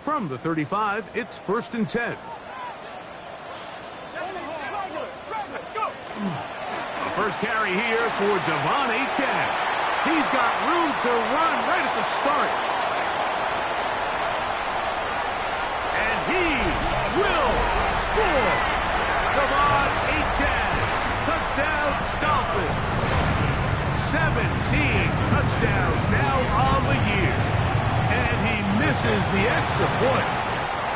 From the 35, it's 1st and 10. First carry here for Devon Achane. He's got room to run right at the start. And he will score. Devon Achane. Touchdown, Dolphins. 17 touchdowns now on the year. And he misses the extra point.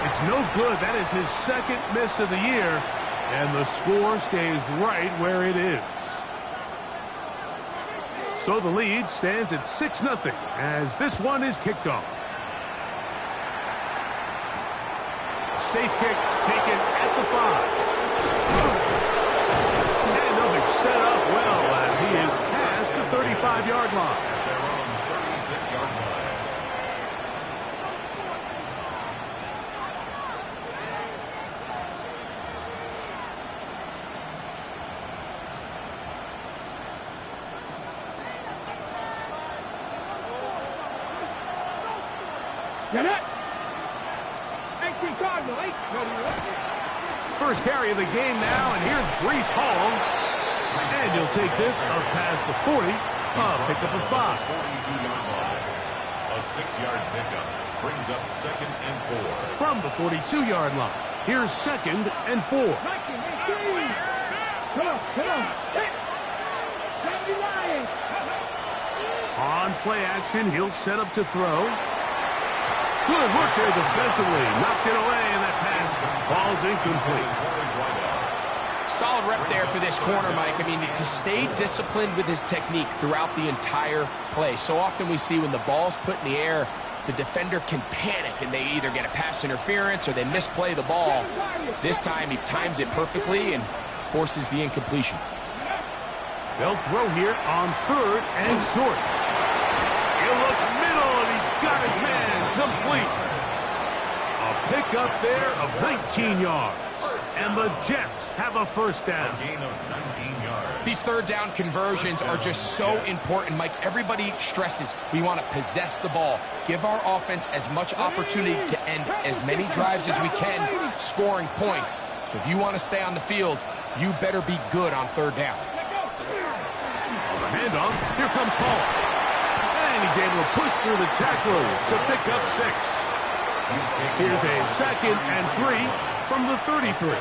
It's no good. That is his second miss of the year. And the score stays right where it is. So the lead stands at 6-0 as this one is kicked off. A safe kick taken at the 5. And they'll be set up well as he is past the 35-yard line. At their own 36-yard line. First carry of the game now, and here's Breece Hall. And you'll take this up past the 40. Pick up a 5. 42-yard line. A 6-yard pickup brings up 2nd and 4. From the 42-yard line, here's 2nd and 4. On play action, he'll set up to throw. Good work there defensively. Knocked it away, and that pass falls incomplete. Solid rep there for this corner, Mike. I mean, to stay disciplined with his technique throughout the entire play. So often we see when the ball's put in the air, the defender can panic, and they either get a pass interference or they misplay the ball. This time, he times it perfectly and forces the incompletion. They'll throw here on 3rd and short. He looks middle, and he's got his man complete. A pickup there of 19 yards. And the Jets have a first down. A gain of 19 yards. These third down conversions are just so important, Mike. Everybody stresses we want to possess the ball, give our offense as much opportunity to end as many drives as we can, scoring points. So if you want to stay on the field, you better be good on third down. On the handoff, here comes Hall. And he's able to push through the tacklers to pick up 6. Here's a 2nd and 3 from the 33.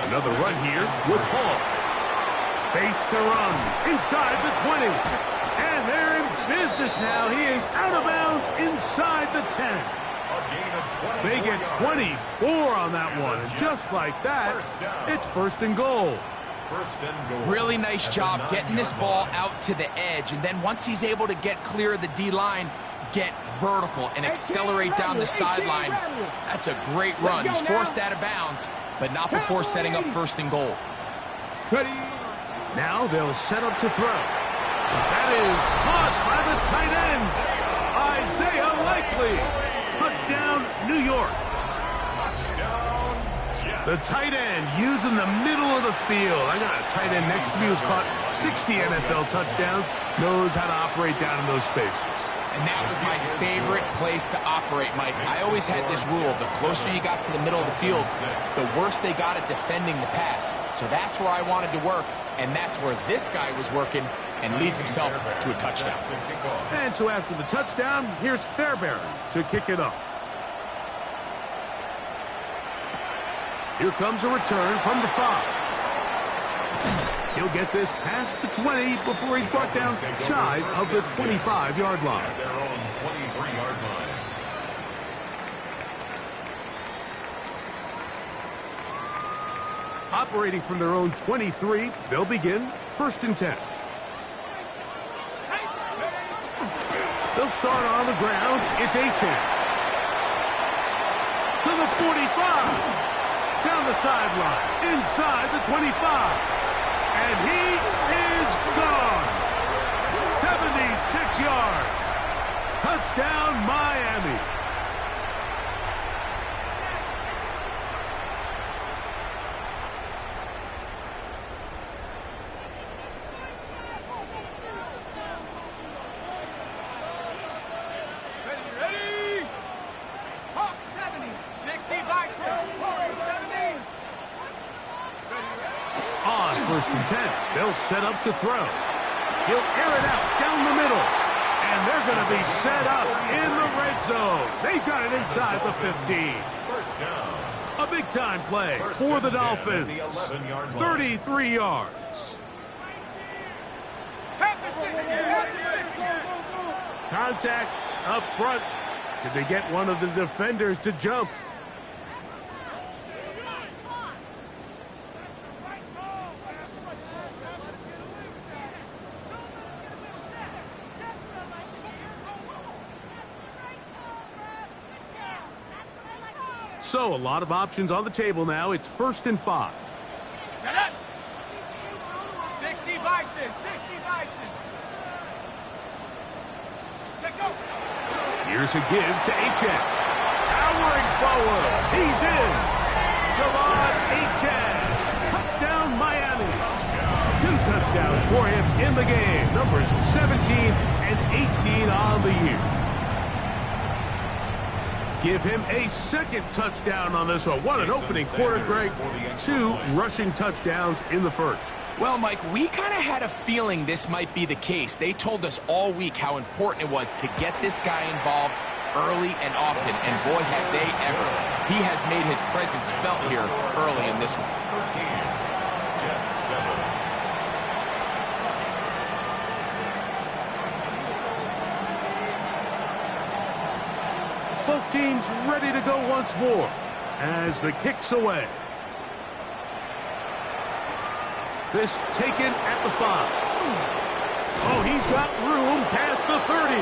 Another run here with Hall. Space to run inside the 20. And they're in business now. He is out of bounds inside the 10. They get 24 on that one. And just like that, it's 1st and goal. Really nice job getting this ball out to the edge. And then once he's able to get clear of the D-line, get vertical and accelerate down the sideline. That's a great run. He's forced out of bounds, but not before setting up 1st and goal. Now they'll set up to throw. That is caught by the tight end, Isaiah Likely. Touchdown, New York. The tight end using the middle of the field. I got a tight end next to me who's caught 60 NFL touchdowns, knows how to operate down in those spaces. And that was my favorite place to operate, Mike. I always had this rule. The closer you got to the middle of the field, the worse they got at defending the pass. So that's where I wanted to work, and that's where this guy was working and leads himself to a touchdown. And so after the touchdown, here's Fairbairn to kick it off. Here comes a return from the 5. He'll get this past the 20 before he's brought down shy of the 25-yard line. At their own 23-yard line. Operating from their own 23, they'll begin 1st and 10. They'll start on the ground. It's Achane. To the 45. Down the sideline. Inside the 25. And he is gone. 76 yards. Touchdown, Miami. 1st and 10. They'll set up to throw. He'll air it out down the middle. And they're going to be set up in the red zone. They've got it inside the 15. First down. A big-time play for the Dolphins. 33 yards. Contact up front. Did they get one of the defenders to jump? So a lot of options on the table now. It's 1st and 5. Set up. 60 Bison. 60 Bison. Check go. Here's a give to Achane. Powering forward. He's in. Javon Achane. Touchdown, Miami. 2 touchdowns for him in the game. Numbers 17 and 18 on the year. Give him a 2nd touchdown on this one. What an opening quarter, Greg. 2 rushing touchdowns in the 1st. Well, Mike, we kind of had a feeling this might be the case. They told us all week how important it was to get this guy involved early and often, and boy, have they ever. He has made his presence felt here early in this one. 13. Jets 7. Both teams ready to go once more as the kick's away. This taken at the 5. Oh, he's got room past the 30.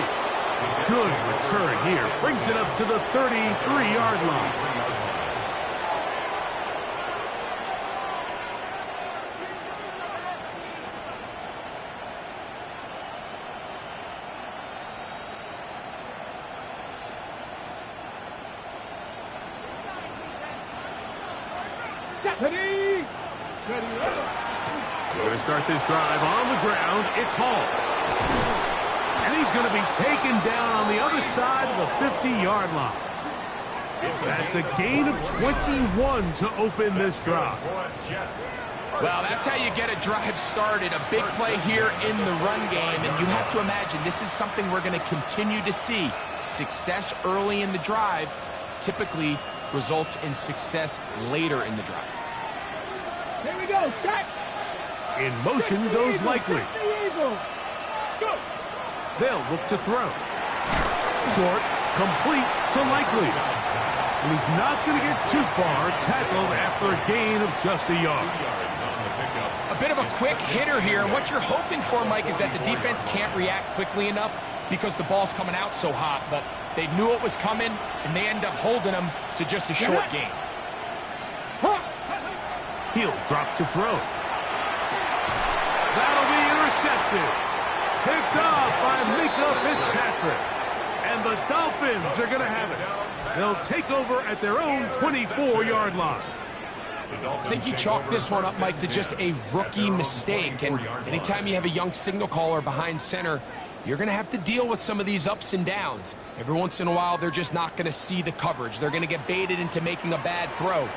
Good return here. Brings it up to the 33-yard line. We're going to start this drive on the ground. It's Hall. And he's going to be taken down on the other side of the 50-yard line. That's a gain of 21 to open this drive. Well, that's how you get a drive started. A big play here in the run game, and you have to imagine this is something we're going to continue to see. Success early in the drive typically results in success later in the drive. Here we go. Start. In motion goes Likely. They'll look to throw. Short, complete to Likely. And he's not going to get too far. Tackled after a gain of just a yard. A bit of a quick hitter here. And what you're hoping for, Mike, is that the defense can't react quickly enough because the ball's coming out so hot. But they knew it was coming, and they end up holding them to just a short gain. He'll drop to throw. That'll be intercepted. Picked off by Mika Fitzpatrick. And the Dolphins are going to have it. They'll take over at their own 24-yard line. I think you chalk this one up, Mike, to just a rookie mistake. And anytime you have a young signal caller behind center, you're going to have to deal with some of these ups and downs. Every once in a while, they're just not going to see the coverage. They're going to get baited into making a bad throw.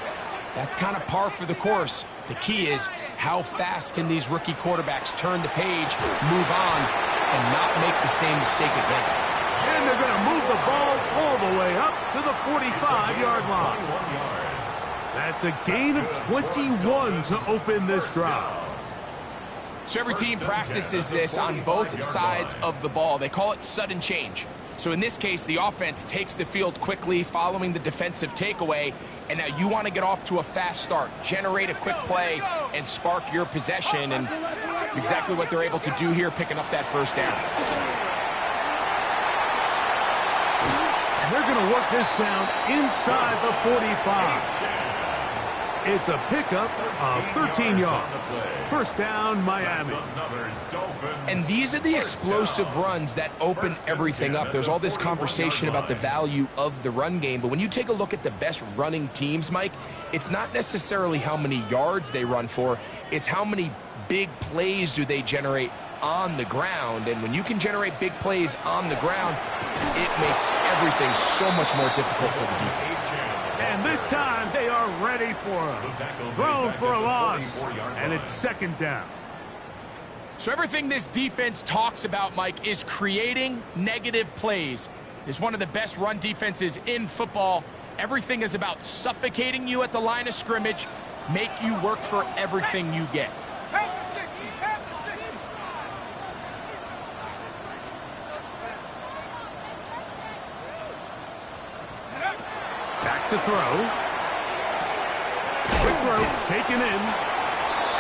That's kind of par for the course. The key is how fast can these rookie quarterbacks turn the page, move on, and not make the same mistake again. And they're going to move the ball all the way up to the 45-yard line. That's a gain of 21 to open this drive. So every team practices this on both sides of the ball. They call it sudden change. So in this case, the offense takes the field quickly following the defensive takeaway, and now you want to get off to a fast start, generate a quick play, and spark your possession, and it's exactly what they're able to do here, picking up that first down. And they're going to work this down inside the 45. It's a pickup of 13 yards. First down, Miami. And these are the explosive runs that open everything up. There's all this conversation about the value of the run game, but when you take a look at the best running teams, Mike, it's not necessarily how many yards they run for, it's how many big plays do they generate on the ground. And when you can generate big plays on the ground, it makes everything so much more difficult for the defense. And this time, they are ready for him. Thrown for a loss, and it's second down. So everything this defense talks about, Mike, is creating negative plays. It's one of the best run defenses in football. Everything is about suffocating you at the line of scrimmage, make you work for everything you get. Half the 60, half the 60. Back to throw. Quick throw, taken in.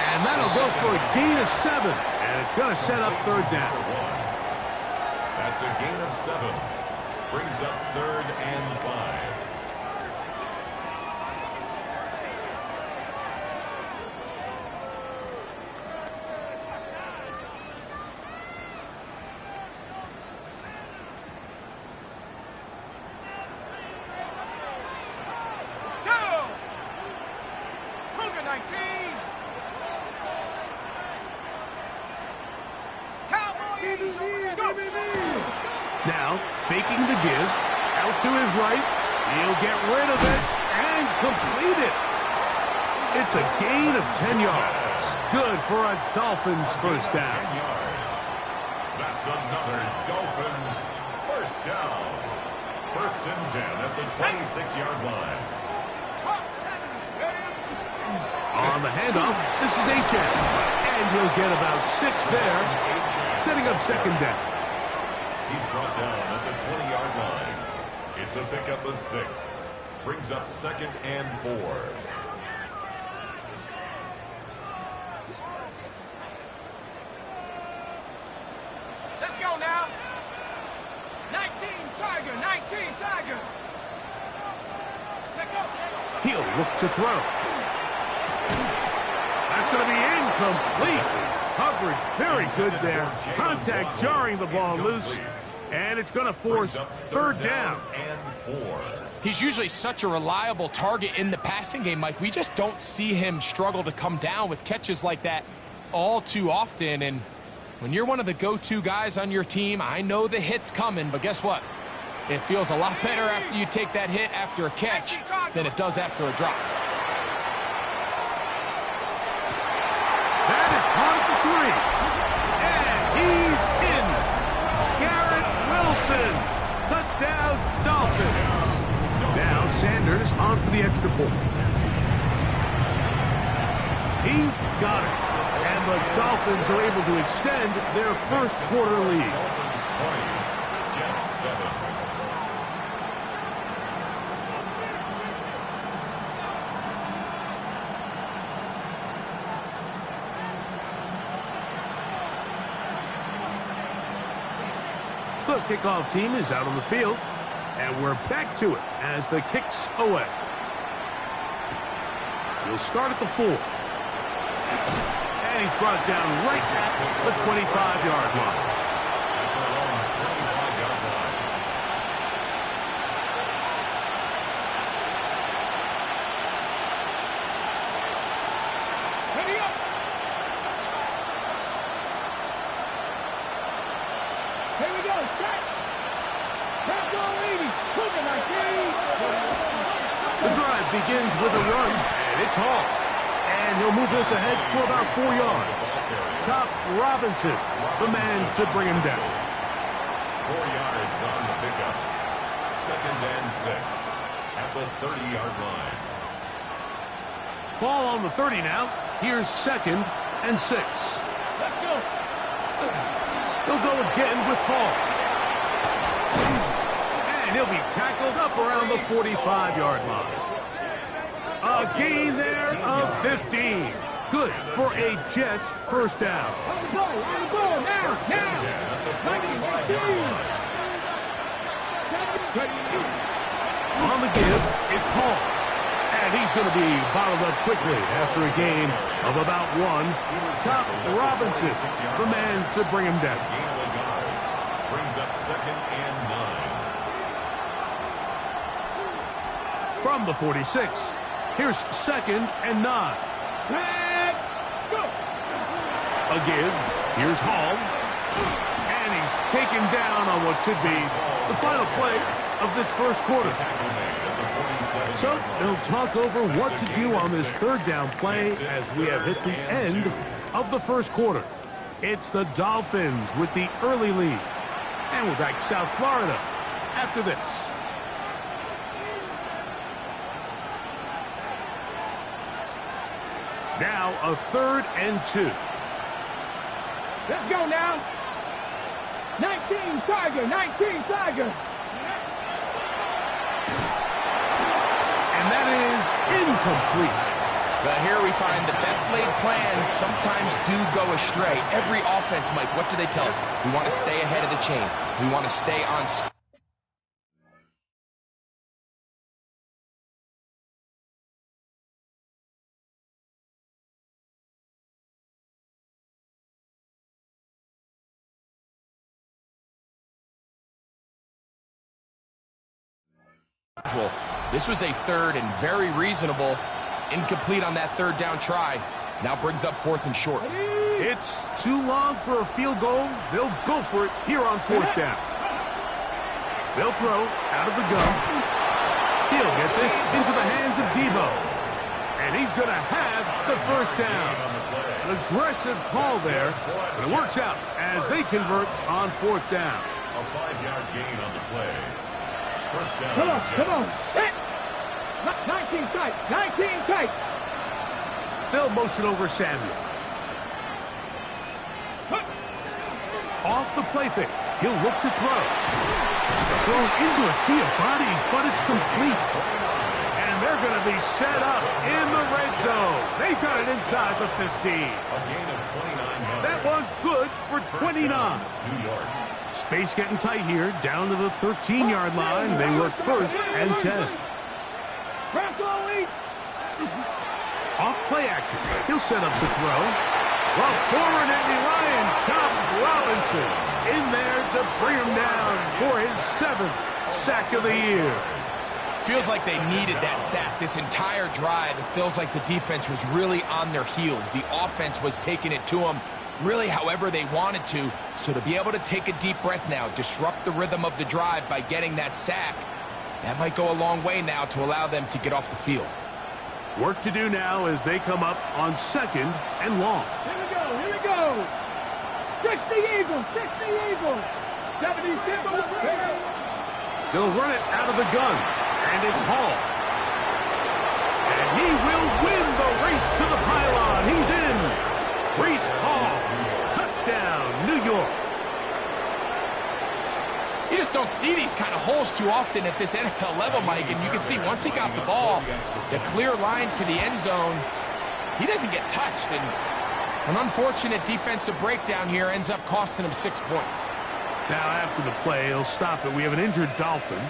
And that'll go for a gain of 7. And it's going to set up third down. That's a gain of 7. Brings up 3rd and 5. Go! Cougar 19. Cowboys, go! Now, faking the give. Out to his right. He'll get rid of it and complete it. It's a gain of 10 yards. Good for a Dolphins first down. 10 yards. That's another Dolphins first down. 1st and 10 at the 26-yard line. On the handoff, this is HM. And he'll get about 6 there, setting up second down. He's brought down at the 20-yard line. It's a pickup of 6. Brings up 2nd and 4. Let's go now. 19 Tiger, 19 Tiger. Check up. He'll look to throw. That's going to be incomplete. Coverage very good there. Contact jarring the ball loose. And it's going to force third down. And 4. He's usually such a reliable target in the passing game, Mike. We just don't see him struggle to come down with catches like that all too often. And when you're one of the go-to guys on your team, I know the hit's coming, but guess what? It feels a lot better after you take that hit after a catch than it does after a drop. That is caught at the 3. And he's in. Garrett Wilson. Touchdown, Dolphins. Now Sanders on for the extra point. He's got it. And the Dolphins are able to extend their first quarter lead. Dolphins 20, Jets 7. The kickoff team is out on the field, and we're back to it as the kick's away. He'll start at the 4. And he's brought down right at the 25-yard line. Ready up. Here we go. Check. Back on ladies. Cougar 19. The drive begins with a run, and it's Hall. And he'll move this ahead for about 4 yards. Top Robinson, the man to bring him down. 4 yards on the pickup. 2nd and 6 at the 30-yard line. Ball on the 30 now. Here's 2nd and 6. Let's go. He'll go again with Hall. And he'll be tackled up around the 45-yard line. A gain there of 15. Good for a Jets first down. On the ball, now. 19. On the give, it's Hall. And he's going to be bottled up quickly after a gain of about 1. Top Robinson, the man to bring him down. Gain of a yard. Brings up 2nd and 9. From the 46, here's 2nd and 9. Let's go. A give. Here's Hall. And he's taken down on what should be The final play of this first quarter. So they'll talk over what to do on this third down play as we have hit the end of the first quarter. It's the Dolphins with the early lead. And we're back to South Florida after this. Now a 3rd and 2. Let's go now. 19 Tiger, 19 Tiger. And that is incomplete. Well, here we find the best laid plans sometimes do go astray. Every offense, Mike, what do they tell us? We want to stay ahead of the chains. We want to stay on schedule. This was a 3rd and very reasonable. Incomplete on that 3rd down try. Now brings up 4th and short. It's too long for a field goal. They'll go for it here on 4th down. They'll throw out of the gun. He'll get this into the hands of Debo. And he's going to have the 1st down. An aggressive call there, but it works out as they convert on 4th down. A 5-yard gain on the play. 1st down. Come on. 19 tight, 19 tight. They'll motion over Samuel. Off the play fake. He'll look to throw. Thrown into a sea of bodies, but it's complete. And they're going to be set up in the red zone. They've got it inside the 15. A gain of 29 yards. That was good for 29. New York. Space getting tight here, down to the 13-yard line. They work 1st and 10. Off play action. He'll set up to throw. Well, forward Andy Ryan chops Robinson in there to bring him down for his 7th sack of the year. Feels like they needed that sack this entire drive. It feels like the defense was really on their heels. The offense was taking it to them really however they wanted to. So to be able to take a deep breath now, disrupt the rhythm of the drive by getting that sack, that might go a long way now to allow them to get off the field. Work to do now as they come up on 2nd and long. Here we go. 60 Eagles, 60 Eagles. 70 Eagles. They'll run it out of the gun, and it's Hall. And he will win the race to the pylon. He's in. Breece Hall, touchdown, New York. You just don't see these kind of holes too often at this NFL level, Mike. And you can see once he got the ball, the clear line to the end zone, he doesn't get touched. And an unfortunate defensive breakdown here ends up costing him 6 points. Now after the play, he'll stop it. We have an injured Dolphin.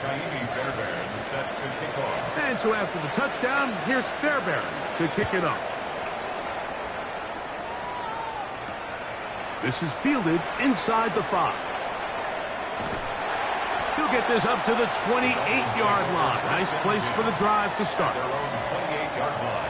Fairbairn set to kick off. And so after the touchdown, here's Fairbairn to kick it off. This is fielded inside the 5. He'll get this up to the 28-yard line. Nice place for the drive to start. Their own 28-yard line.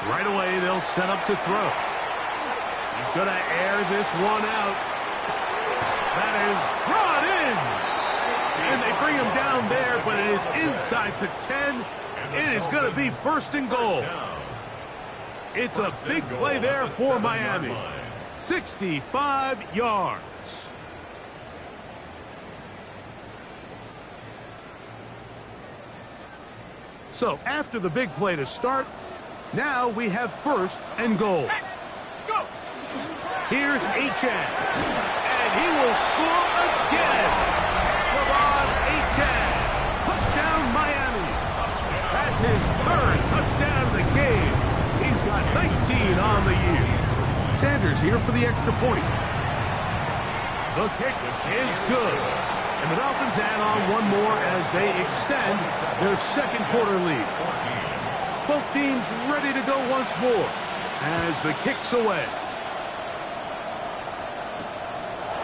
Right away, they'll set up to throw. He's going to air this one out. That is brought in. And they bring him down there, but it is inside the 10. It is going to be 1st and goal. It's a big play there for Miami. 65 yards. So after the big play to start, now we have 1st and goal. Here's Achane. And he will score again. LeBron Achane. Touchdown, Miami. That's his 3rd touchdown of the game. He's got 19 on the year. Sanders here for the extra point. The kick is good. And the Dolphins add on one more as they extend their 2nd quarter lead. Both teams ready to go once more. as the kick's away.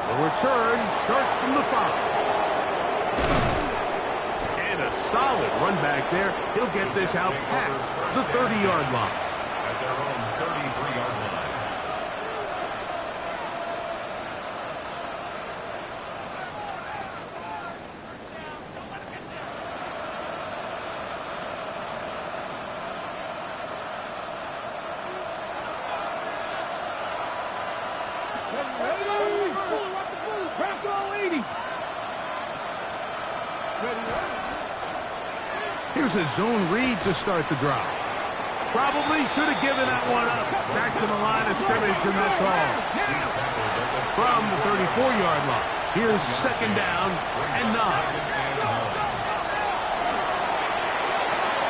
The return starts from the 5. And a solid run back there. He'll get this out past the 30-yard line. At their own 33-yard line. Here's a zone read to start the drive. Probably should have given that one up. Back to the line of scrimmage, and that's all. From the 34-yard line, here's second down and 9.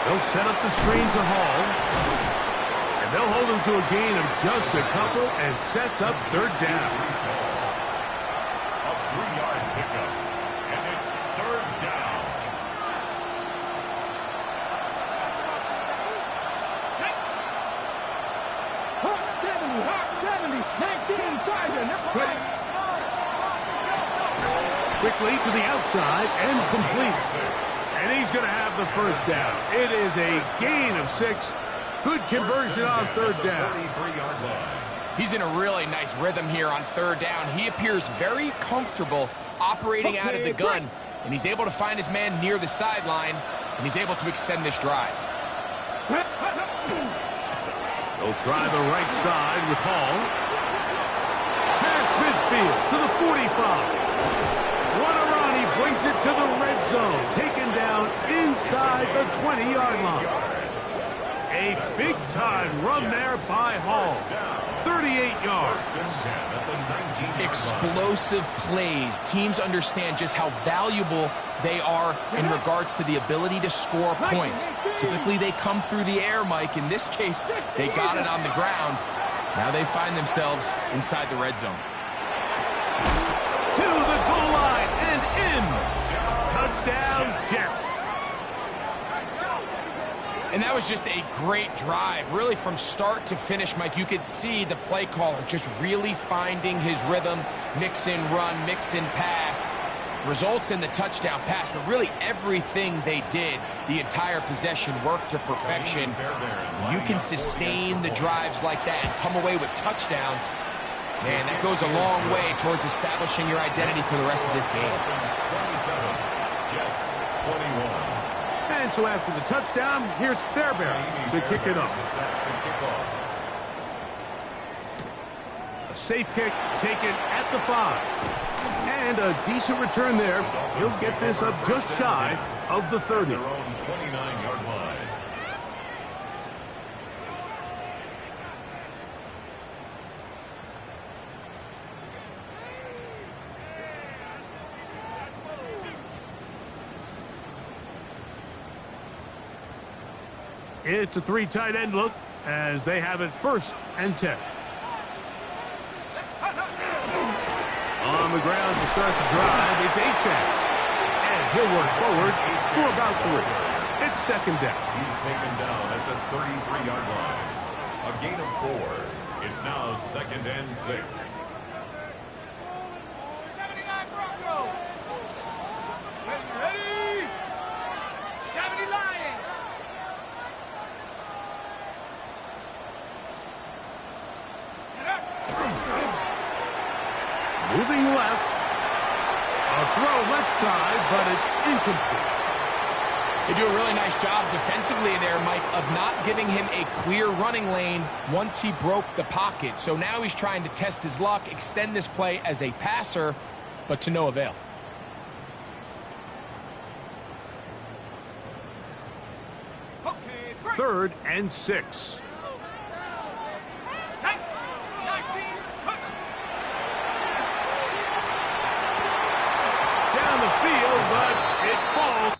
They'll set up the screen to Hall. And they'll hold him to a gain of just a couple and sets up third down. A 3-yard pickup. And it's third down. Quickly to the outside and complete. And he's going to have the first down. It is a gain of 6. Good conversion on third down. He's in a really nice rhythm here on third down. He appears very comfortable operating out of the gun, and he's able to find his man near the sideline, and he's able to extend this drive. They'll try the right side with Hall. Past midfield to the 45. What a run. He brings it to the red zone. Taken down inside the 20-yard line. A big-time run there by Hall. 38 yards. Explosive plays. Teams understand just how valuable they are in regards to the ability to score points. Typically, they come through the air, Mike. In this case, they got it on the ground. Now they find themselves inside the red zone. To the goal line and in. Touchdown, Jets. And that was just a great drive. Really, from start to finish, Mike, you could see the play caller just really finding his rhythm. Mix in run, mix in pass. Results in the touchdown pass, but really everything they did, the entire possession worked to perfection. You can sustain the drives like that and come away with touchdowns. Man, that goes a long way towards establishing your identity for the rest of this game. 27, Jets 21. And so after the touchdown, here's Fairbairn to kick it up. A safe kick taken at the 5. And a decent return there. He'll get this up just shy of the 30. Their own 29-yard line. It's a 3 tight end look as they have it 1st and 10. On the ground to start the drive, it's Achane. And he'll work forward for about 3. It's second down. He's taken down at the 33-yard line. A gain of 4. It's now 2nd and 6. 79 Broncos. Ready? 70 Lions. Moving left. A throw left side, but it's incomplete. They do a really nice job defensively there, Mike, of not giving him a clear running lane once he broke the pocket. So now he's trying to test his luck, extend this play as a passer, but to no avail. Okay, 3rd and 6. Down the field, but it falls.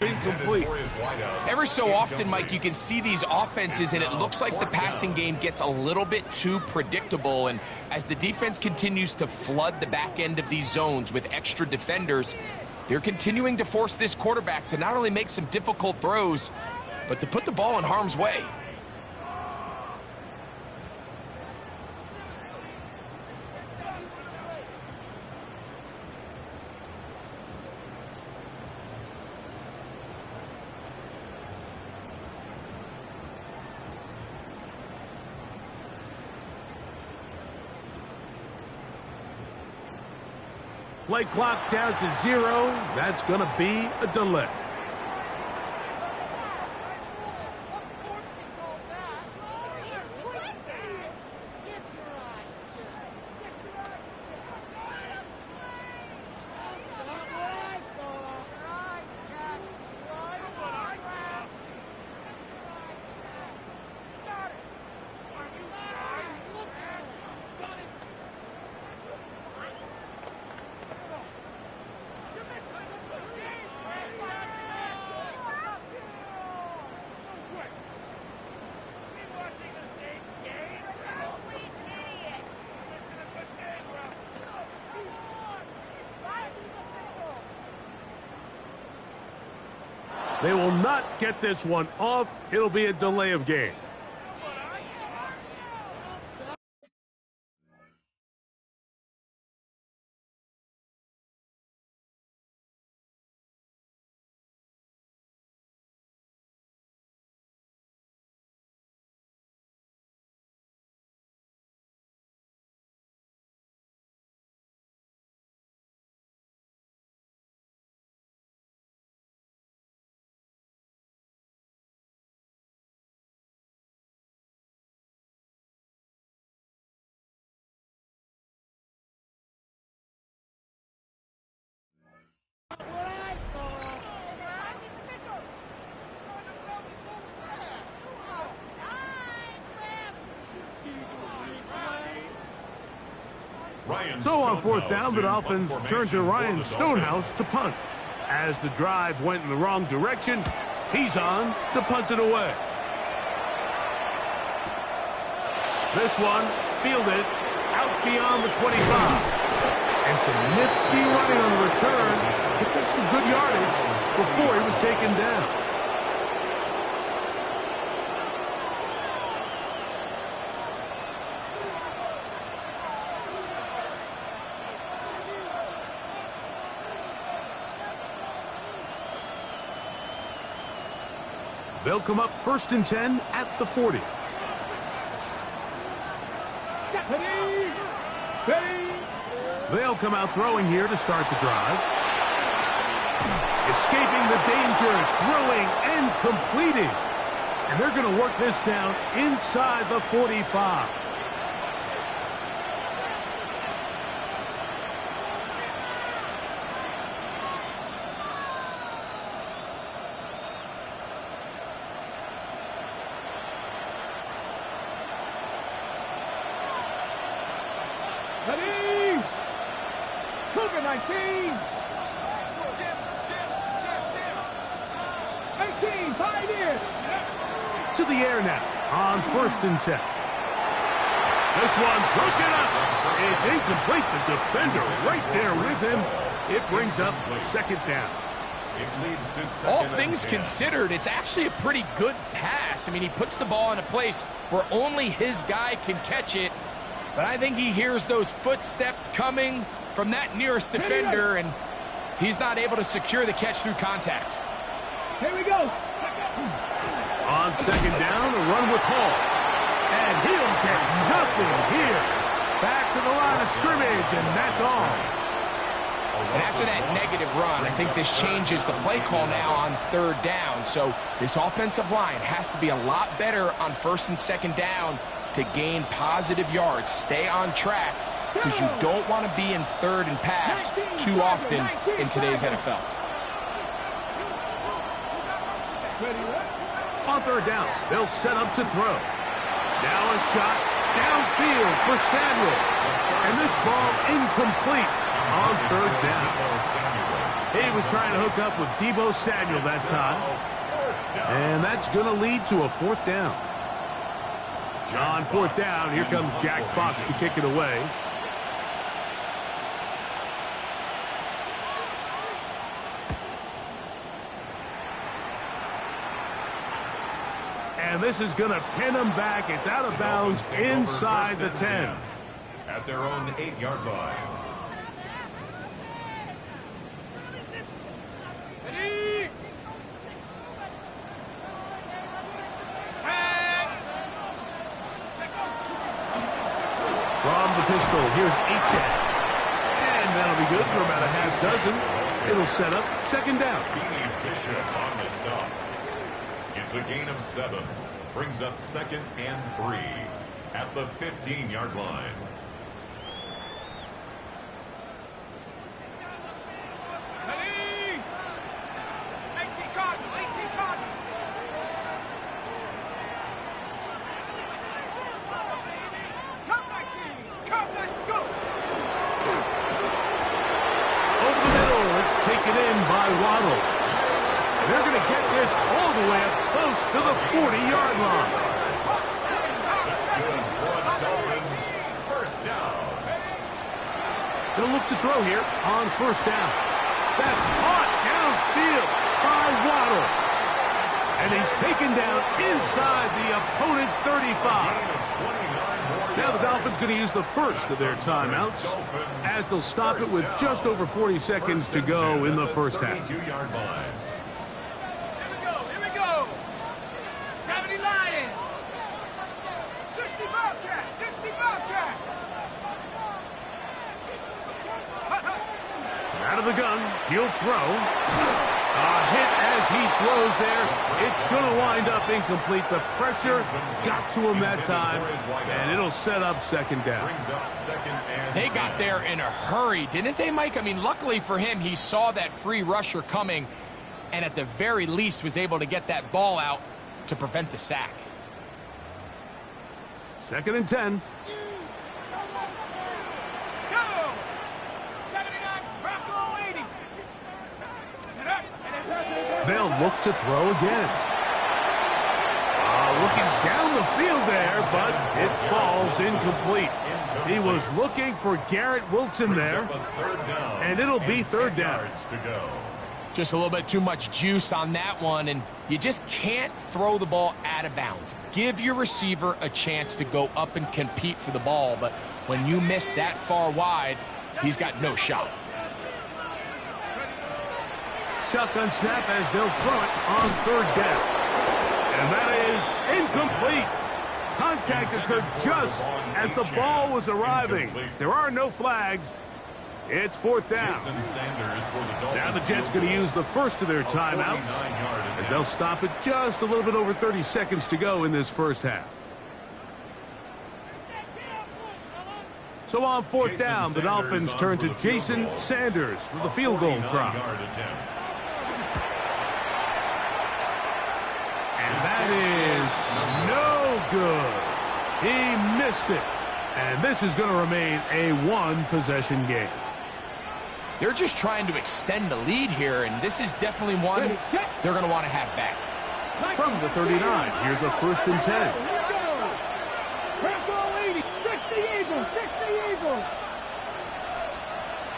incomplete. Every so often, Mike, you can see these offenses, and it looks like the passing game gets a little bit too predictable. And as the defense continues to flood the back end of these zones with extra defenders, they're continuing to force this quarterback to not only make some difficult throws, but to put the ball in harm's way. Play clock down to 0. That's going to be a delay. They will not get this one off. It'll be a delay of game. So on fourth down, the Dolphins turn to Ryan Stonehouse to punt. As the drive went in the wrong direction, he's on to punt it away. This one fielded out beyond the 25. And some nifty running on the return. Picked up some good yardage before he was taken down. They'll come up 1st and 10 at the 40. They'll come out throwing here to start the drive. Escaping the danger, throwing and completing. And they're going to work this down inside the 45. Ready? Cougar 19. 18, 5 in. To the air now on 1st and 10. This one broken up. It's incomplete. The defender right there with him. It brings up 2nd down. It leads to second All and things 10. considered, it's actually a pretty good pass. I mean, he puts the ball in a place where only his guy can catch it. But I think he hears those footsteps coming from that nearest defender, and he's not able to secure the catch through contact. Here we go. On 2nd down, a run with Hall. And he'll get nothing here. Back to the line of scrimmage, and that's all. And after that negative run, I think this changes the play call now on 3rd down. So this offensive line has to be a lot better on 1st and 2nd down to gain positive yards. Stay on track, because you don't want to be in 3rd and pass too often in today's NFL. On 3rd down, they'll set up to throw. Now a shot downfield for Samuel. And this ball incomplete. on third down. He was trying to hook up with Deebo Samuel that time. And that's going to lead to a fourth down. On fourth down, here comes Jack Fox to kick it away. And this is going to pin him back. It's out of bounds inside the 10. At their own 8-yard line. From the pistol, here's Achane. And that'll be good for about a half dozen. It'll set up second down. Bishop on the stop. It's a gain of 7. Brings up 2nd and 3 at the 15-yard line. Taken in by Waddle. And they're going to get this all the way up close to the 40-yard line. That's good for the Dolphins. First down. They'll look to throw here on first down. That's caught downfield by Waddle. And he's taken down inside the opponent's 35. Now the Dolphins going to use the first of their timeouts as they'll stop it with just over 40 seconds to go in the first half. 32-yard line. Here we go. 70 Lions. 60 Bobcats. 60 Bobcats. Out of the gun, he'll throw. A hit as he throws there. It's going to wind up incomplete. The pressure got to him that time, and it'll set up second down. They got there in a hurry, didn't they, Mike? I mean, luckily for him, he saw that free rusher coming, and at the very least was able to get that ball out to prevent the sack. 2nd and 10. They'll look to throw again. Looking down the field there, but it falls incomplete. He was looking for Garrett Wilson there, and it'll be third down. Just a little bit too much juice on that one, and you just can't throw the ball out of bounds. Give your receiver a chance to go up and compete for the ball, but when you miss that far wide, he's got no shot. Shotgun snap as they'll throw it on third down. And that is incomplete. Contact occurred just as the ball was arriving. There are no flags. It's fourth down. Now the Jets going to use the first of their timeouts as they'll stop it just a little bit over 30 seconds to go in this first half. So on fourth down, the Dolphins turn to Jason Sanders for the field goal try. And that is no good. He missed it. And this is going to remain a one-possession game. They're just trying to extend the lead here, and this is definitely one they're going to want to have back. From the 39, here's a 1st and 10.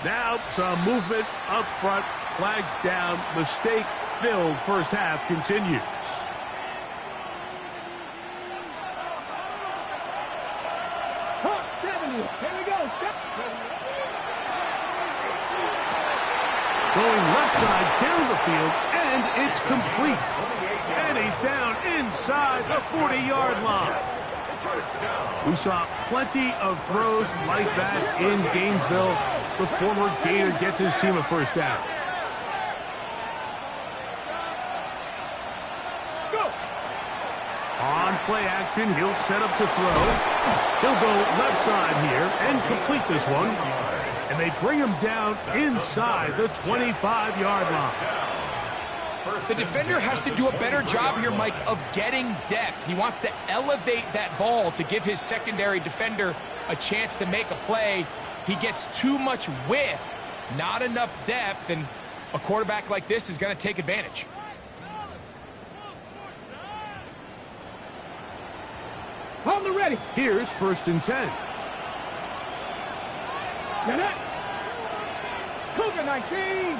Now some movement up front, flags down, mistake-filled first half continues. Going left side down the field, and it's complete. And he's down inside the 40-yard line. We saw plenty of throws like that in Gainesville. The former Gator gets his team a first down. On play action, he'll set up to throw. He'll go left side here and complete this one. And they bring him down inside the 25-yard line. The defender has to do a better job here, Mike, of getting depth. He wants to elevate that ball to give his secondary defender a chance to make a play. He gets too much width Not enough depth, and a quarterback like this is going to take advantage. On the ready. Here's 1st and 10. Now that. Cougar 19.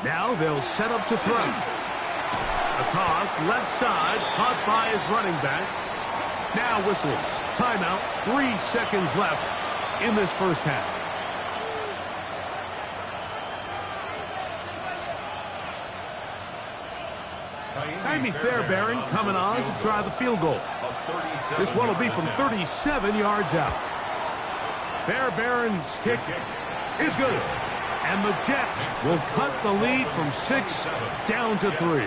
Now they'll set up to throw. A toss, left side, caught by his running back. Now whistles. Timeout, 3 seconds left in this first half. Jaime Fairbairn coming on to try the field goal. This one will be from 37 yards out. Fairbairn's kick is good. And the Jets will cut the lead from 6 down to 3. 24.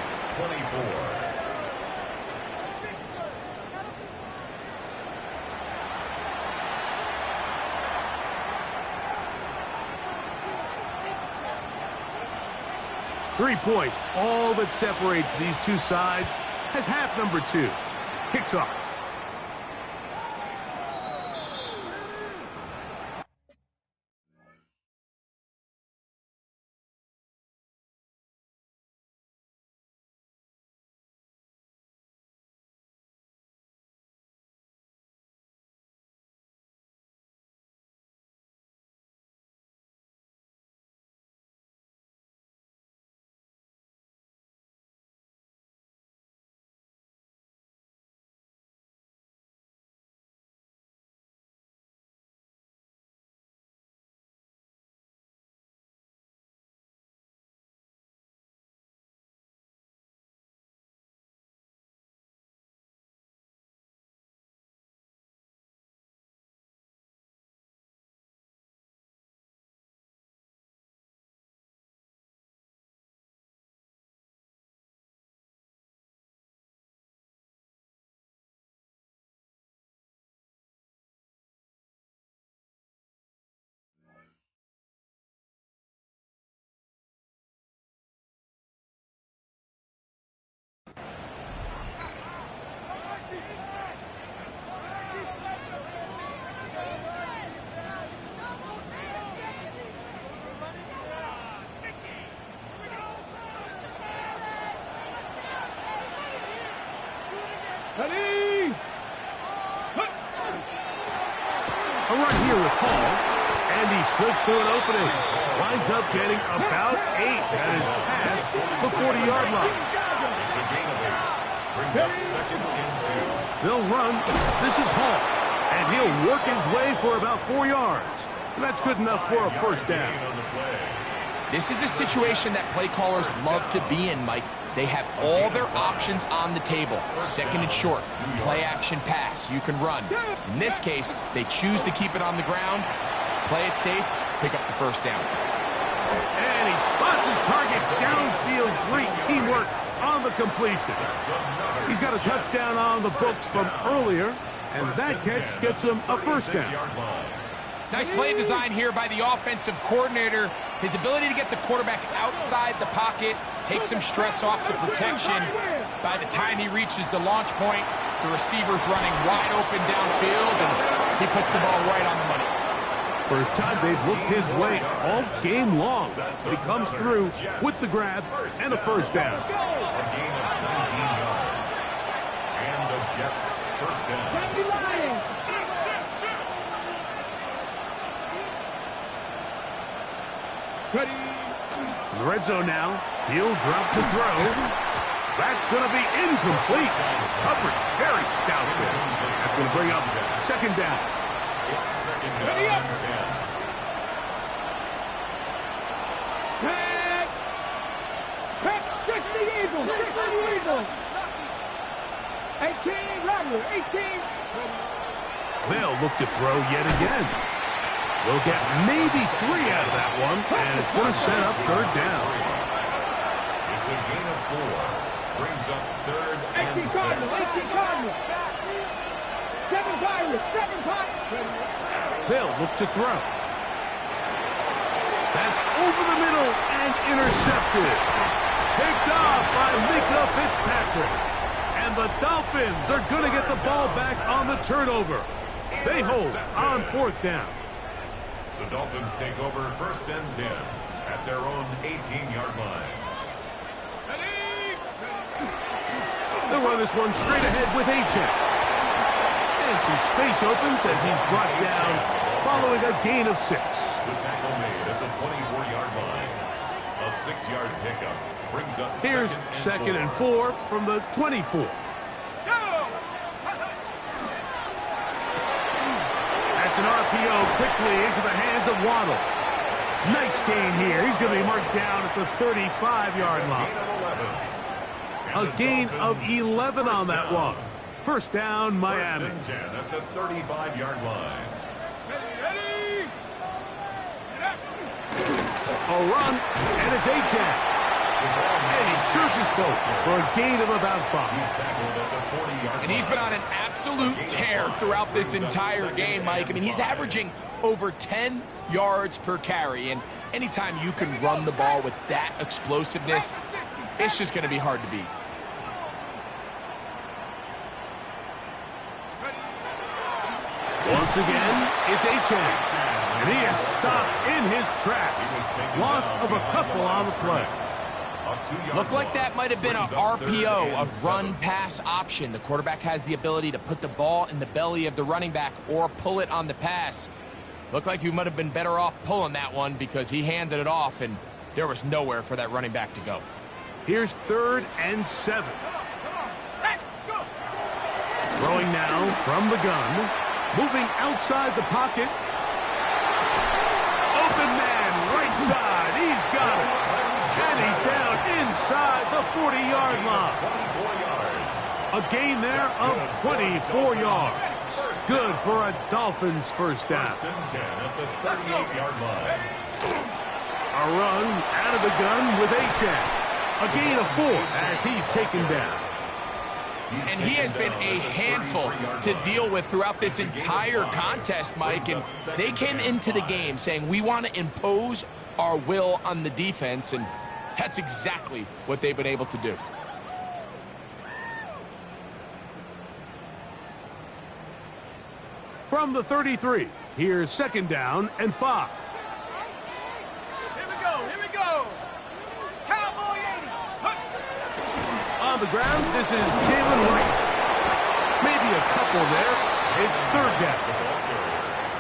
3 points, all that separates these two sides, as half number 2 kicks off. Ready. A run here with Paul, and he slips through an opening. Winds up getting about 8 at his past the 40-yard line. It's a gain of 8. Brings up 2nd and 2. They'll run. This is Hall, and he'll work his way for about 4 yards. And that's good enough for a first down. This is a situation that play callers love to be in, Mike. They have all their options on the table. 2nd and short, play action pass, you can run. In this case, they choose to keep it on the ground, play it safe, pick up the first down. And he spots his target downfield. Great teamwork on the completion. He's got a touchdown on the books from earlier, and that catch gets him a first down. Nice play design here by the offensive coordinator. His ability to get the quarterback outside the pocket, take some stress off the protection. By the time he reaches the launch point, the receiver's running wide open downfield, and he puts the ball right on the money. First time they've looked his way all game long. He comes through with the grab and a first down. A gain of 19 yards. And the Jets first down. Ready. In the red zone now. He'll drop to throw. That's going to be incomplete. Coverage very stout there. That's going to bring up 2nd down. It's 2nd down and 10. Pack. Pack. 60 Eagles. 60 Eagles. 18 Rattler. 18. They'll look to throw yet again. They'll get maybe 3 out of that one, and it's going to set up 3rd down. It's a gain of 4. Brings up 3rd and 18 Cardinal. 18 Cardinal. 7 Pirates. 7 Pirates. They'll look to throw. That's over the middle and intercepted. Picked off by Mika Fitzpatrick. And And the Dolphins are going to get the ball back on the turnover. They hold on 4th down. The Dolphins take over 1st and 10 at their own 18-yard line. They'll run this one straight ahead with A-check. And some space opens as he's brought down following a gain of 6. The tackle made at the 24-yard line. A 6-yard pickup brings up Here's second and 4 from the 24. That's an RPO quickly into the hands of Waddle. Nice gain here. He's going to be marked down at the 35-yard line. A gain of 11 on that one. 1st down, Miami. 1st and 10 at the 35-yard line. A run, and it's A-check. And he surges forward for a gain of about 5. He's tackled at the 40-yard line. And he's been on an absolute tear throughout this entire game, Mike. I mean, he's averaging over 10 yards per carry. And anytime you can run the ball with that explosiveness, it's just going to be hard to beat. Once again, it's A-check. And he is stopped in his tracks. Loss of a couple on the play. Looked like that might have been an RPO, a run-pass option. The quarterback has the ability to put the ball in the belly of the running back or pull it on the pass. Looked like he might have been better off pulling that one because he handed it off, and there was nowhere for that running back to go. Here's 3rd and 7. Throwing now from the gun. Moving outside the pocket. Open man, right side. He's got it. And he's down inside the 40-yard line. A gain there of 24 yards. Good for a Dolphins 1st down. 1st and 10 at the 38-yard line. A run out of the gun with A-check. A gain of 4 as he's taken down. And he has been a handful to deal with throughout this entire contest, Mike. And they came into the game saying, we want to impose our will on the defense. And that's exactly what they've been able to do. From the 33, here's 2nd down and 5. Here we go. Cowboy 80. On the ground, this is Jalen Wright. Maybe a couple there. It's 3rd down.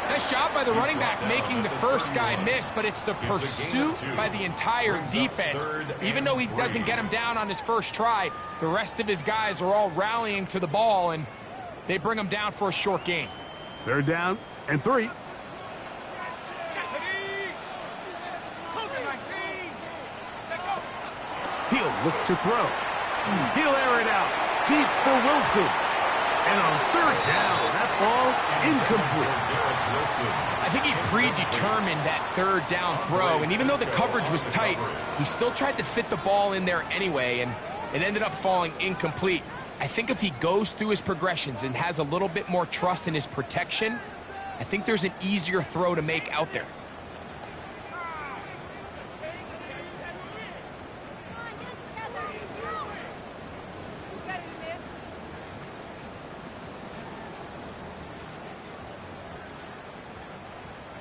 Nice job by the running back making the first guy miss, but it's the pursuit by the entire defense. Even though he doesn't get him down on his first try, the rest of his guys are all rallying to the ball, and they bring him down for a short gain. 3rd down and 3. He'll look to throw. He'll air it out deep for Wilson. And on 3rd down, that ball incomplete. I think he predetermined that 3rd down throw, and even though the coverage was tight, he still tried to fit the ball in there anyway, and it ended up falling incomplete. I think if he goes through his progressions and has a little bit more trust in his protection, I think there's an easier throw to make out there.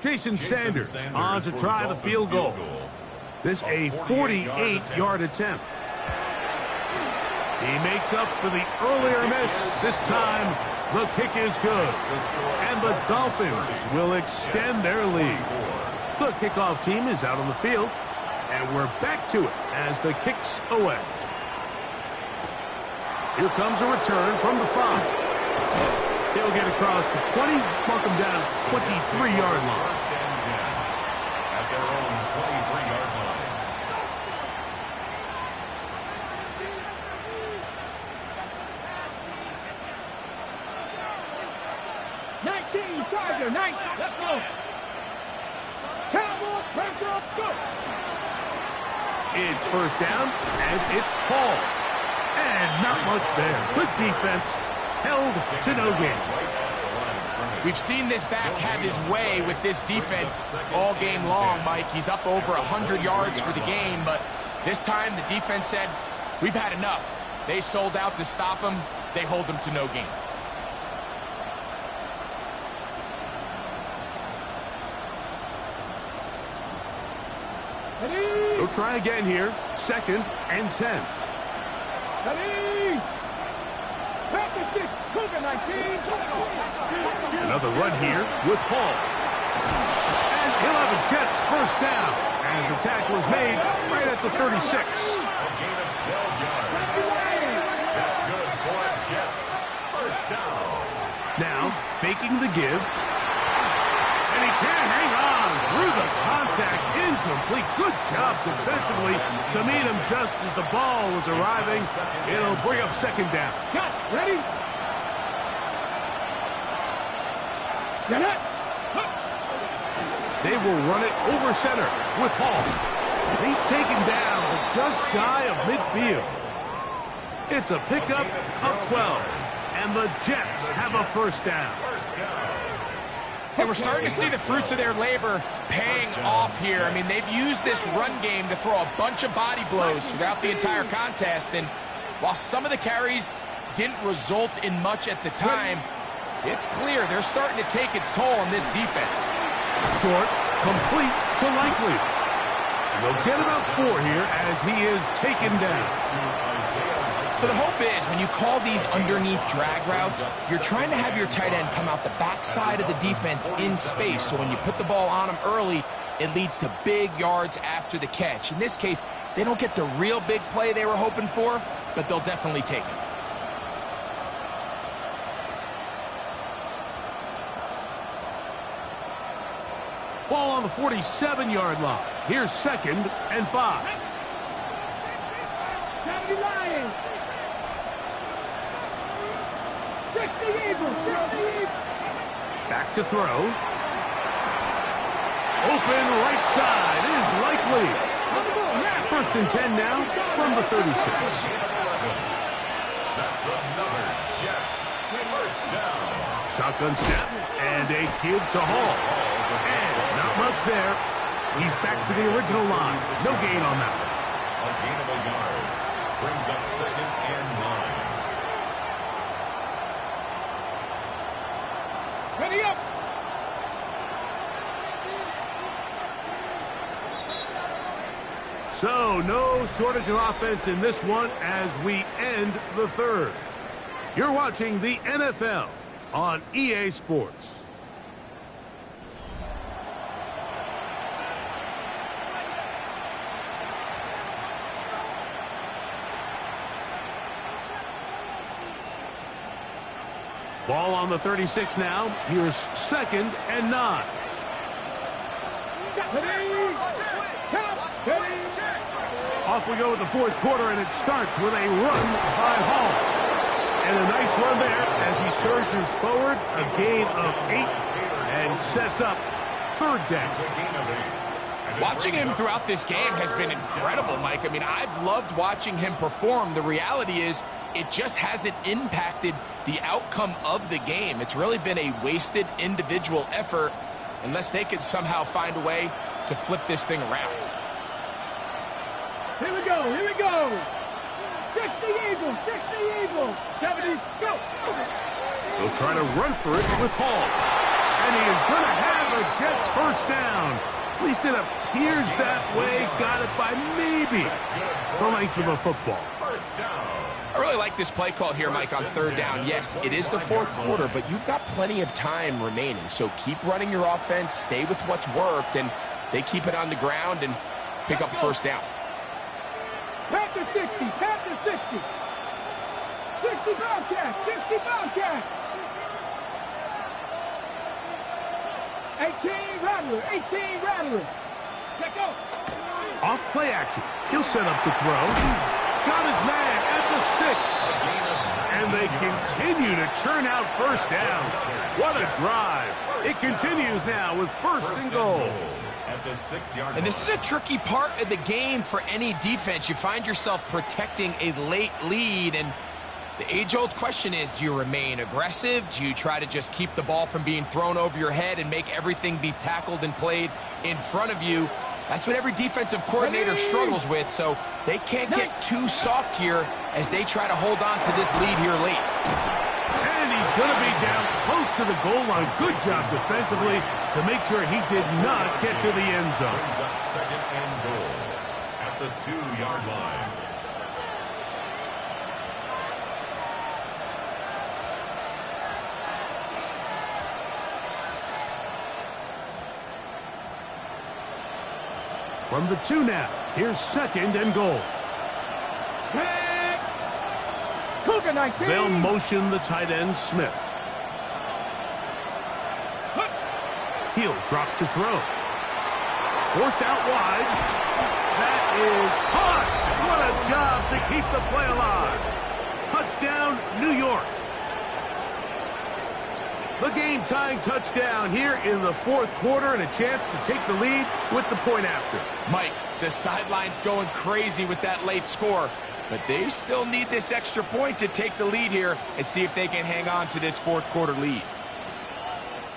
Jason Sanders on to try the field goal. This a 48-yard attempt. He makes up for the earlier miss. This time, the kick is good. And the Dolphins will extend their lead. The kickoff team is out on the field. And we're back to it as the kick's away. Here comes a return from the 5. He'll get across the 20, mark him down at the 23-yard line. At their own 23-yard line. Charger, 19. Let's go. Cowboys, pressure, go. It's 1st down, and it's Paul. And not much there. Good defense. Held to no gain. We've seen this back have his way with this defense all game long, Mike. He's up over 100 yards for the game, but this time the defense said, we've had enough. They sold out to stop him, they hold them to no gain. They'll try again here. 2nd and 10. Another run here with Hall. And he'll have a Jets first down as the tackle is made right at the 36. A gain of 12 yards. That's good for Jets. First down. Now, faking the give. And he can't hang on through the contact. Incomplete. Good job defensively to meet him just as the ball was arriving. It'll bring up 2nd down. Cut. Ready? Get it. They will run it over center with Hall. He's taken down but just shy of midfield. It's a pickup of 12. And the Jets have a first down. And we're starting to see the fruits of their labor paying off here. I mean, they've used this run game to throw a bunch of body blows throughout the entire contest. And while some of the carries didn't result in much at the time, it's clear they're starting to take its toll on this defense. Short, complete to Likely. And they'll get about 4 here as he is taken down. So the hope is when you call these underneath drag routes, you're trying to have your tight end come out the backside of the defense in space. So when you put the ball on him early, it leads to big yards after the catch. In this case, they don't get the real big play they were hoping for, but they'll definitely take it. Ball on the 47-yard line. Here's 2nd and 5. Lions. 60 Eagles. 60 Eagles. Back to throw. Open right side is Likely. 1st and 10 now from the 36. That's another Jets first down. Shotgun snap and a give to Hall. And not much there. He's back to the original line. No gain on that one. A gain of a yard. Brings up 2nd and 9. Ready up. So, no shortage of offense in this one as we end the 3rd. You're watching the NFL on EA Sports. Ball on the 36 now. Here's 2nd and 9. Off we go with the 4th quarter, and it starts with a run by Hall. And a nice run there as he surges forward, a gain of 8, and sets up 3rd down. Watching him throughout this game has been incredible, Mike. I mean, I've loved watching him perform. The reality is it just hasn't impacted the outcome of the game. It's really been a wasted individual effort unless they can somehow find a way to flip this thing around. Here we go. Here we go. 60 Eagles. 60 Eagles. 70. Go. They'll try to run for it with Hall. And he is going to have a Jets first down. At least it appears that way. Got it by maybe the length of a football. I really like this play call here, Mike, on 3rd down. Yes, it is the 4th quarter, but you've got plenty of time remaining. So keep running your offense, stay with what's worked, and they keep it on the ground and pick up 1st down. Panther 60. Panther 60. 60 Bobcats. 60 Bobcats. 18 Rattler. 18 Rattler. Check out. Off play action. He'll set up to throw. Got his man at the 6. And they continue to churn out 1st down. What a drive. It continues now with 1st and goal. At the 6-yard line. And this is a tricky part of the game for any defense. You find yourself protecting a late lead, and the age-old question is, do you remain aggressive? Do you try to just keep the ball from being thrown over your head and make everything be tackled and played in front of you? That's what every defensive coordinator struggles with, so they can't get too soft here as they try to hold on to this lead here late. And he's going to be down close to the goal line. Good job defensively to make sure he did not get to the end zone. Brings up second and goal at the 2-yard line. From the 2 now, here's second and goal. Cougar 19. They'll motion the tight end, Smith. He'll drop to throw. Forced out wide. That is caught. What a job to keep the play alive. Touchdown, New York. The game-tying touchdown here in the 4th quarter and a chance to take the lead with the point after. Mike, the sideline's going crazy with that late score, but they still need this extra point to take the lead here and see if they can hang on to this 4th quarter lead.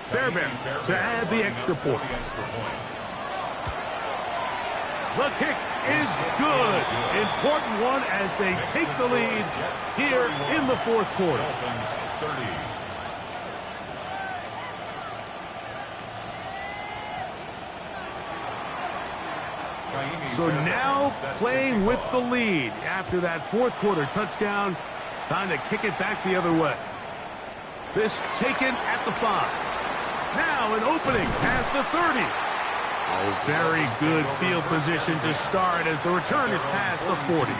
Fairbairn to add the extra point. The kick is good. Important one as they take the lead here in the 4th quarter. So now playing with the lead after that 4th quarter touchdown. Time to kick it back the other way. This taken at the 5. Now an opening past the 30. Oh, very good field position to start as the return is past the 40.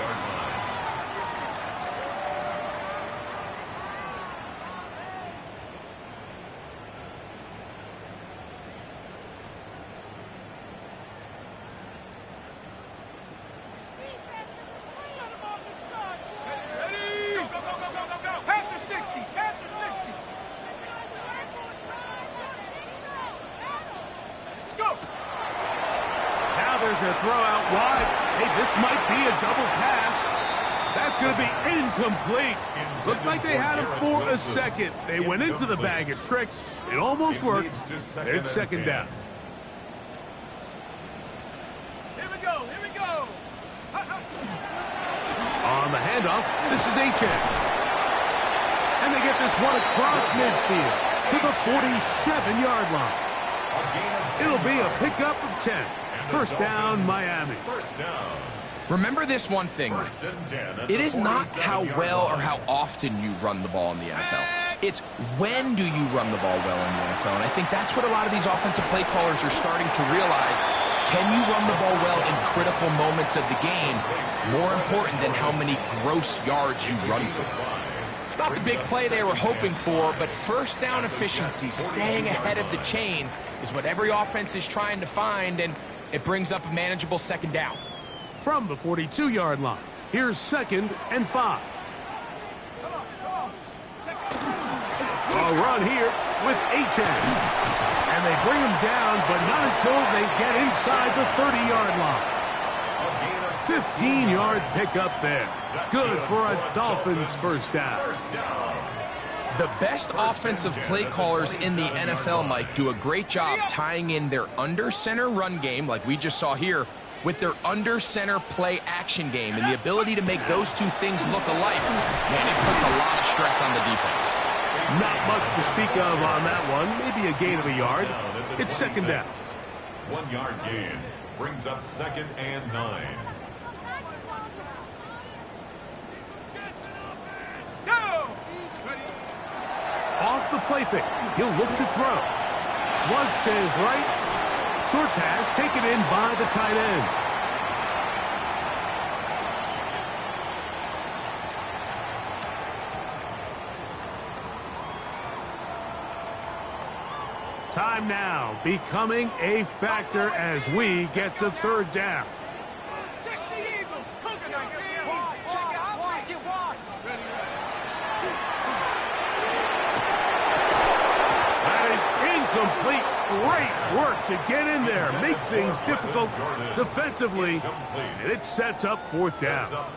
There's a throw out wide. Hey, this might be a double pass. That's going to be incomplete. Looked like they had him for a second. They went into the bag of tricks. It almost worked. It's second down. Here we go. Here we go. On the handoff, this is H.N. And they get this one across midfield to the 47-yard line. It'll be a pickup of 10. First down, Miami. First down. Remember this one thing. It is not how well or how often you run the ball in the NFL. It's when do you run the ball well in the NFL. And I think that's what a lot of these offensive play callers are starting to realize. Can you run the ball well in critical moments of the game? More important than how many gross yards you run for. It's not the big play they were hoping for, but first down efficiency, staying ahead of the chains, is what every offense is trying to find, and it brings up a manageable second down. From the 42-yard line, here's second and 5. A run here with H.N. And they bring him down, but not until they get inside the 30-yard line. 15-yard pickup there. Good for a Dolphins first down. The best offensive play callers in the NFL, Mike, do a great job tying in their under-center run game, like we just saw here, with their under-center play action game. And the ability to make those two things look alike, man, it puts a lot of stress on the defense. Not much to speak of on that one. Maybe a gain of a yard. It's second down. 1 yard gain brings up second and 9. Off the play fake. He'll look to throw. Flush to his right. Short pass taken in by the tight end. Time now becoming a factor as we get to third down. 60 Eagles. Cougar 19. Check it out. Get wide. That is incomplete Great work to get in there, make things difficult defensively, and it sets up fourth down.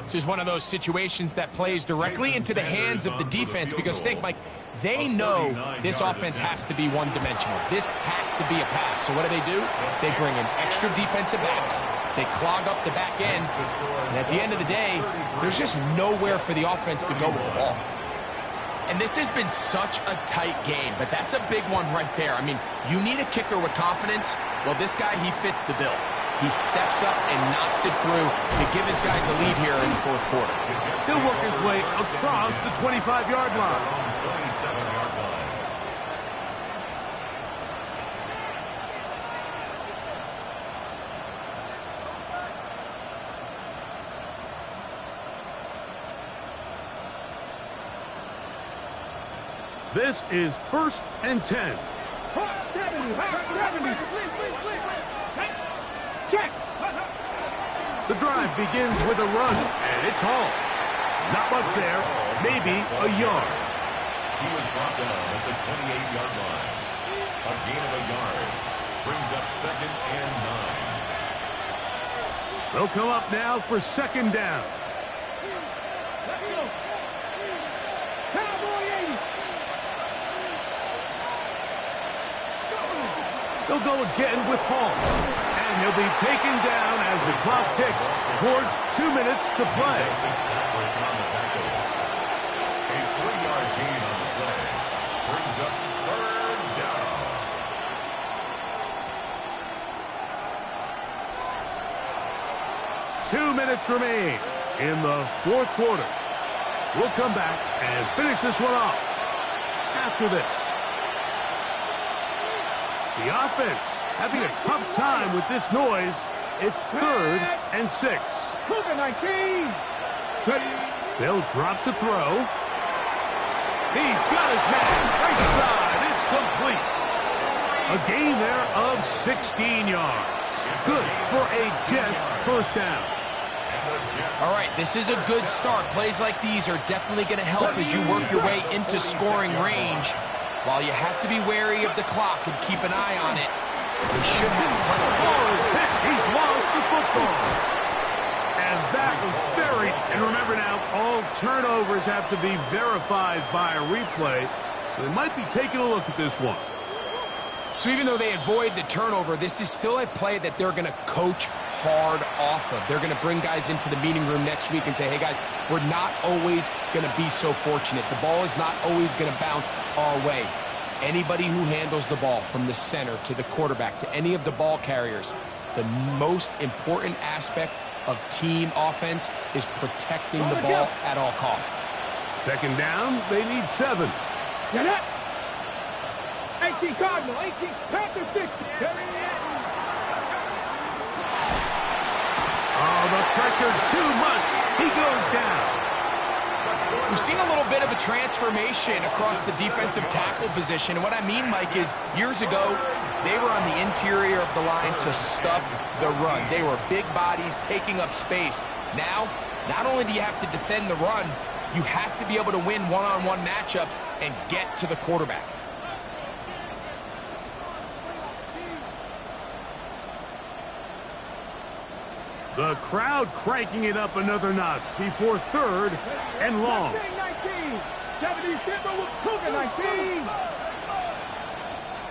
This is one of those situations that plays directly into the hands of the defense because think, Mike, they know this offense has to be one-dimensional. This has to be a pass. So what do? They bring in extra defensive backs. They clog up the back end. And at the end of the day, there's just nowhere for the offense to go with the ball. And this has been such a tight game, but that's a big one right there. I mean, you need a kicker with confidence. Well, this guy, he fits the bill. He steps up and knocks it through to give his guys a lead here in the fourth quarter. He'll work his way across the 25-yard line. 27-yard line. This is 1st and 10. The drive begins with a run, and it's Hall. Not much there, maybe a yard. He was brought down at the 28-yard line. A gain of a yard brings up 2nd and 9. They'll come up now for 2nd down. They'll go again with Hall. And he'll be taken down as the clock ticks towards 2 minutes to play. A 3-yard gain on the play brings up 3rd down. Two minutes remain in the fourth quarter. We'll come back and finish this one off after this. The offense having a tough time with this noise. It's 3rd and 6. They'll drop to throw. He's got his man right side. It's complete. A gain there of 16 yards. Good for a Jets first down. All right, this is a good start. Plays like these are definitely going to help as you work your way into scoring range. While you have to be wary of the clock and keep an eye on it, we should have plenty. He's lost the football. And that was very... And remember now, all turnovers have to be verified by a replay. So they might be taking a look at this one. So even though they avoid the turnover, this is still a play that they're going to coach hard off of. They're going to bring guys into the meeting room next week and say, hey, guys, we're not always going to be so fortunate. The ball is not always going to bounce our way. Anybody who handles the ball from the center to the quarterback to any of the ball carriers, the most important aspect of team offense is protecting the ball at all costs. 2nd down, they need 7. Get up! 18 Cardinal, 18 Panther 60. Oh, the pressure too much. He goes down. We've seen a little bit of a transformation across the defensive tackle position. And what I mean, Mike, is years ago, they were on the interior of the line to stop the run. They were big bodies taking up space. Now, not only do you have to defend the run, you have to be able to win one-on-one matchups and get to the quarterback. The crowd cranking it up another notch before 3rd and long. 70 19.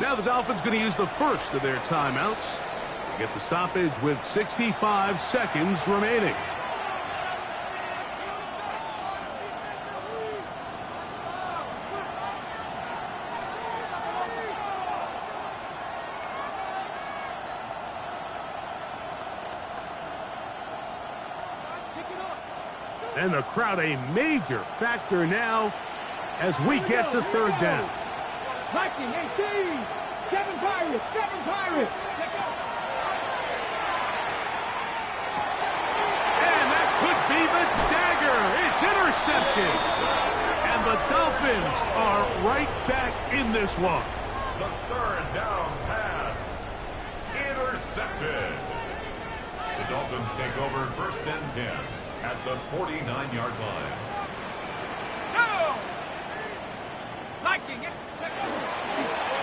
Now the Dolphins going to use the first of their timeouts. They get the stoppage with 65 seconds remaining. And the crowd a major factor now as we get to 3rd down. Viking 18. 7 Pirates. 7 Pirates. And that could be the dagger. It's intercepted. And the Dolphins are right back in this one. The 3rd down pass. Intercepted. The Dolphins take over 1st and 10. At the 49-yard line.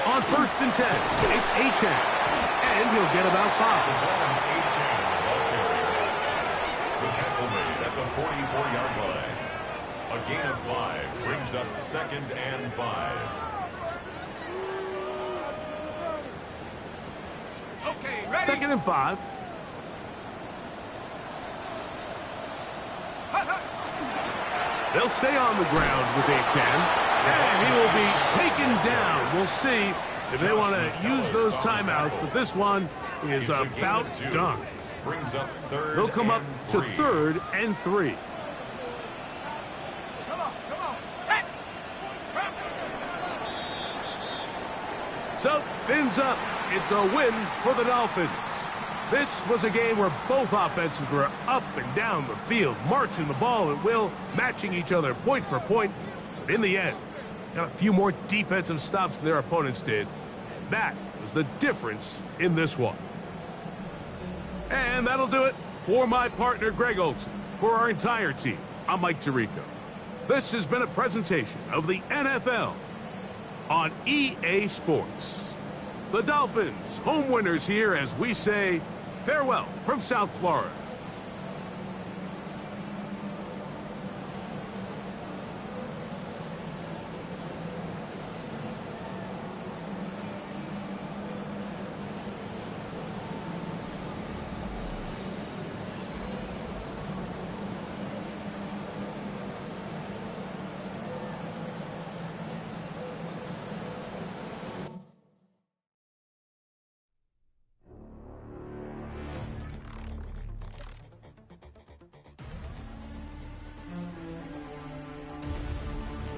On 1st first and 10. It's Achane. And he'll get about 5. Achane, the ball carrier. The tackle made at the 44-yard line. A gain of 5 brings up 2nd and 5. Okay, ready? 2nd and 5. They'll stay on the ground with Achane. And he will be taken down. We'll see if they want to use those timeouts, but this one is about done. Brings up 3rd. They'll come up to 3rd and 3. Come on, set. So, fins up. It's a win for the Dolphins. This was a game where both offenses were up and down the field, marching the ball at will, matching each other point for point. But in the end, got a few more defensive stops than their opponents did. And that was the difference in this one. And that'll do it for my partner, Greg Olson. For our entire team, I'm Mike Tirico. This has been a presentation of the NFL on EA Sports. The Dolphins, home winners here as we say farewell from South Florida.